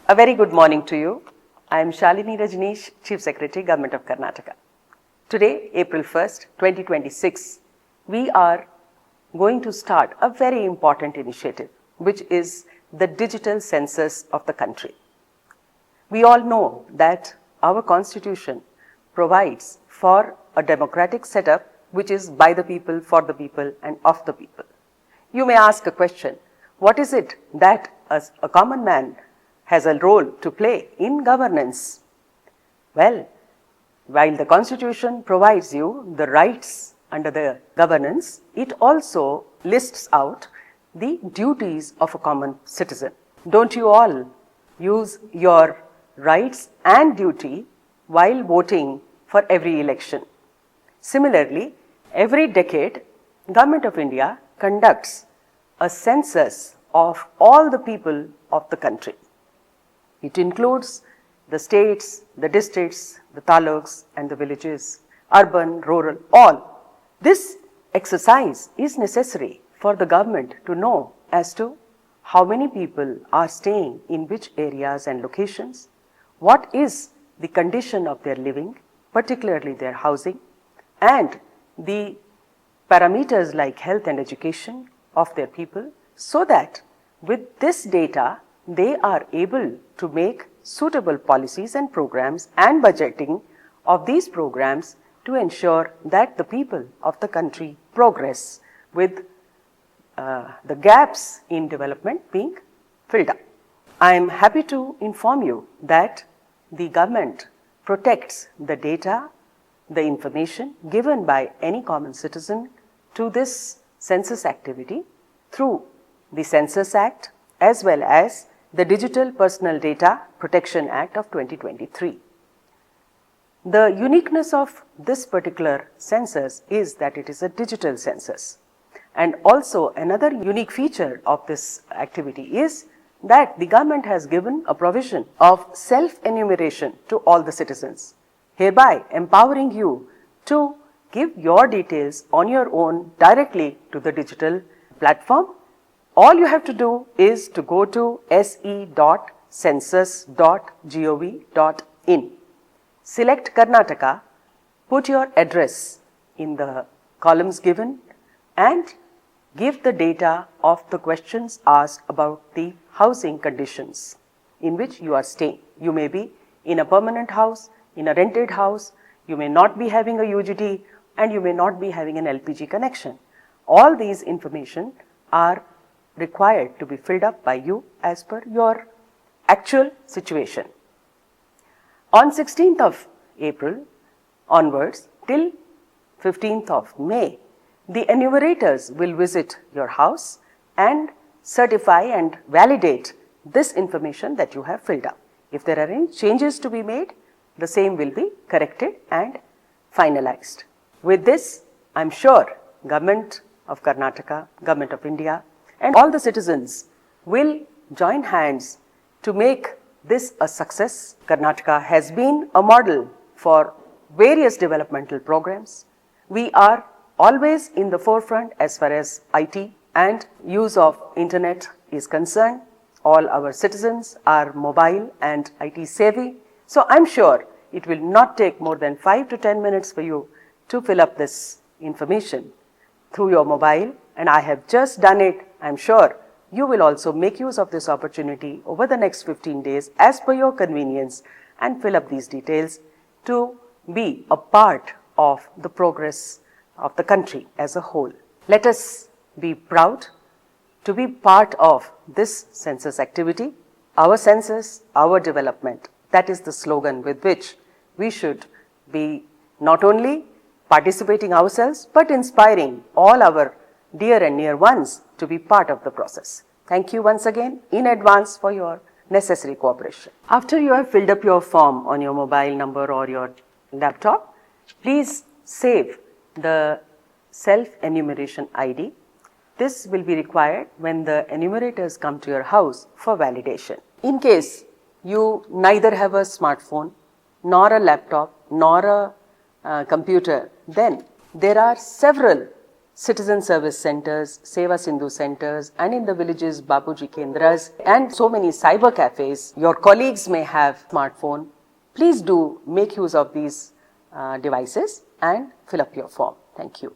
A very good morning to you. I am Shalini Rajneesh, Chief Secretary, Government of Karnataka. Today, April 1st, 2026, we are going to start a very important initiative, which is the digital census of the country. We all know that our Constitution provides for a democratic setup which is by the people, for the people, and of the people. You may ask a question, what is it that a common man has a role to play in governance? Well, while the Constitution provides you the rights under the governance, it also lists out the duties of a common citizen. Don't you all use your rights and duty while voting for every election? Similarly, every decade, Government of India conducts a census of all the people of the country. It includes the states, the districts, the taluks and the villages, urban, rural, all. This exercise is necessary for the government to know as to how many people are staying in which areas and locations, what is the condition of their living, particularly their housing, and the parameters like health and education of their people, so that with this data, they are able to make suitable policies and programs and budgeting of these programs to ensure that the people of the country progress with the gaps in development being filled up. I am happy to inform you that the government protects the data, the information given by any common citizen to this census activity through the Census Act as well as the Digital Personal Data Protection Act of 2023. The uniqueness of this particular census is that it is a digital census. And also another unique feature of this activity is that the government has given a provision of self-enumeration to all the citizens, hereby empowering you to give your details on your own directly to the digital platform. All you have to do is to go to se.census.gov.in. Select Karnataka, put your address in the columns given and give the data of the questions asked about the housing conditions in which you are staying. You may be in a permanent house, in a rented house, you may not be having a UGT, and you may not be having an LPG connection. All these information are required to be filled up by you as per your actual situation. On 16th of April onwards till 15th of May, the enumerators will visit your house and certify and validate this information that you have filled up. If there are any changes to be made, the same will be corrected and finalized. With this, I am sure Government of Karnataka, Government of India, and all the citizens will join hands to make this a success. Karnataka has been a model for various developmental programs. We are always in the forefront as far as IT and use of internet is concerned. All our citizens are mobile and IT savvy. So I'm sure it will not take more than 5 to 10 minutes for you to fill up this information through your mobile, and I have just done it. I'm sure you will also make use of this opportunity over the next 15 days as per your convenience and fill up these details to be a part of the progress of the country as a whole. Let us be proud to be part of this census activity. Our census, our development. That is the slogan with which we should be not only participating ourselves, but inspiring all our dear and near ones to be part of the process. Thank you once again in advance for your necessary cooperation. After you have filled up your form on your mobile number or your laptop, please save the self-enumeration ID. This will be required when the enumerators come to your house for validation. In case you neither have a smartphone, nor a laptop, nor a computer, then there are several citizen service centers, Seva Sindhu centers, and in the villages, Bapuji Kendras, and so many cyber cafes. Your colleagues may have smartphone. Please do make use of these devices and fill up your form. Thank you.